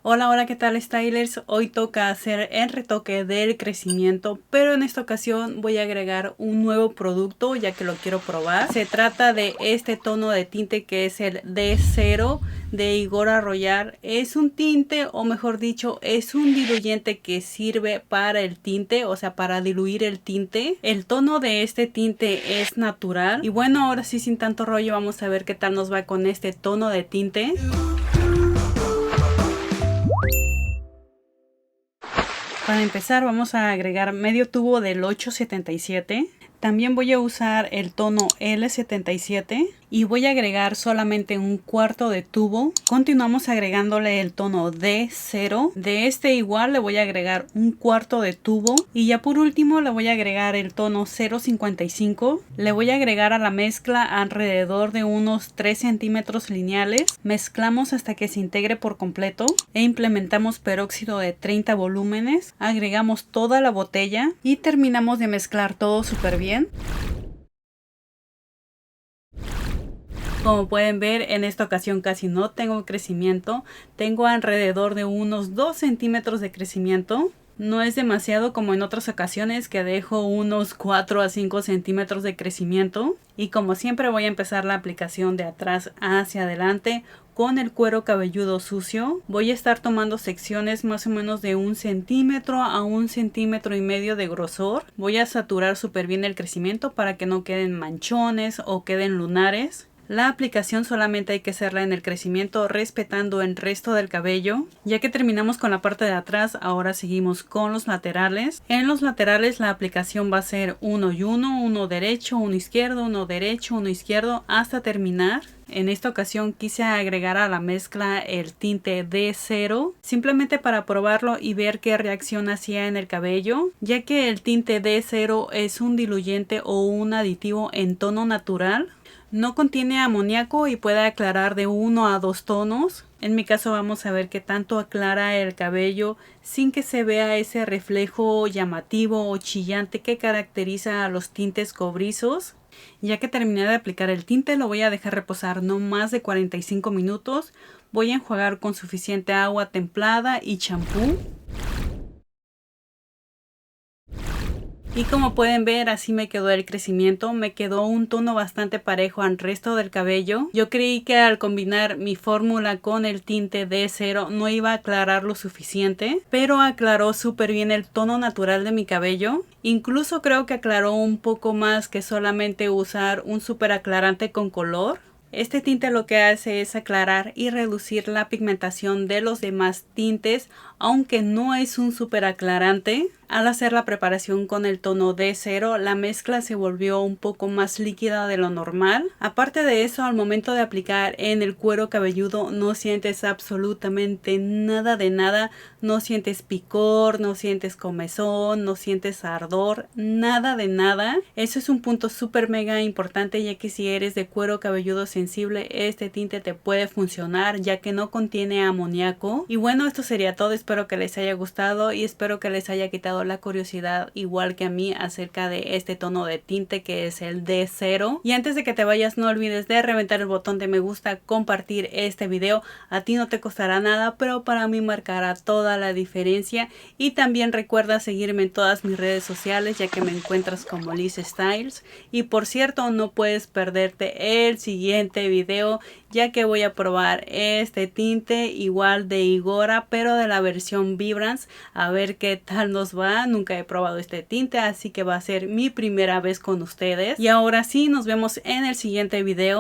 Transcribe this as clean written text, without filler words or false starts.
Hola, hola, ¿qué tal, Stylers? Hoy toca hacer el retoque del crecimiento, pero en esta ocasión voy a agregar un nuevo producto ya que lo quiero probar. Se trata de este tono de tinte que es el D0 de Igora Royal. Es un tinte, o mejor dicho, es un diluyente que sirve para el tinte, o sea, para diluir el tinte. El tono de este tinte es natural. Y bueno, ahora sí, sin tanto rollo, vamos a ver qué tal nos va con este tono de tinte. Para empezar vamos a agregar medio tubo del 877. También voy a usar el tono L77 y voy a agregar solamente un cuarto de tubo. Continuamos agregándole el tono D0. De este igual le voy a agregar un cuarto de tubo. Y ya por último le voy a agregar el tono 055. Le voy a agregar a la mezcla alrededor de unos 3 centímetros lineales. Mezclamos hasta que se integre por completo e implementamos peróxido de 30 volúmenes. Agregamos toda la botella y terminamos de mezclar todo súper bien. Como pueden ver, en esta ocasión casi no tengo crecimiento. Tengo alrededor de unos 2 centímetros de crecimiento. No es demasiado como en otras ocasiones que dejo unos 4 a 5 centímetros de crecimiento. Y como siempre voy a empezar la aplicación de atrás hacia adelante con el cuero cabelludo sucio. Voy a estar tomando secciones más o menos de 1 centímetro a 1,5 centímetros de grosor. Voy a saturar súper bien el crecimiento para que no queden manchones o queden lunares. La aplicación solamente hay que hacerla en el crecimiento respetando el resto del cabello. Ya que terminamos con la parte de atrás, ahora seguimos con los laterales. En los laterales la aplicación va a ser uno y uno derecho, uno izquierdo, uno derecho, uno izquierdo hasta terminar. En esta ocasión quise agregar a la mezcla el tinte D0 simplemente para probarlo y ver qué reacción hacía en el cabello, ya que el tinte D0 es un diluyente o un aditivo en tono natural. No contiene amoníaco y puede aclarar de 1 a 2 tonos. En mi caso vamos a ver qué tanto aclara el cabello sin que se vea ese reflejo llamativo o chillante que caracteriza a los tintes cobrizos. Ya que terminé de aplicar el tinte, lo voy a dejar reposar no más de 45 minutos. Voy a enjuagar con suficiente agua templada y champú. Y como pueden ver, así me quedó el crecimiento. Me quedó un tono bastante parejo al resto del cabello. Yo creí que al combinar mi fórmula con el tinte D0 no iba a aclarar lo suficiente, pero aclaró súper bien el tono natural de mi cabello. Incluso creo que aclaró un poco más que solamente usar un súper aclarante con color. Este tinte lo que hace es aclarar y reducir la pigmentación de los demás tintes, aunque no es un súper aclarante. Al hacer la preparación con el tono D0, la mezcla se volvió un poco más líquida de lo normal. Aparte de eso, al momento de aplicar en el cuero cabelludo no sientes absolutamente nada de nada. No sientes picor, no sientes comezón, no sientes ardor, nada de nada. Eso es un punto súper mega importante, ya que si eres de cuero cabelludo sensible, este tinte te puede funcionar ya que no contiene amoníaco. Y bueno, esto sería todo. Espero que les haya gustado y espero que les haya quitado la curiosidad igual que a mí acerca de este tono de tinte que es el D0. Y antes de que te vayas, no olvides de reventar el botón de me gusta, compartir este video. A ti no te costará nada, pero para mí marcará toda la diferencia. Y también recuerda seguirme en todas mis redes sociales, ya que me encuentras como Liz Styles. Y por cierto, no puedes perderte el siguiente video, ya que voy a probar este tinte igual de Igora, pero de la versión Vibrance, a ver qué tal nos va. Nunca he probado este tinte, así que va a ser mi primera vez con ustedes. Y ahora sí, nos vemos en el siguiente video.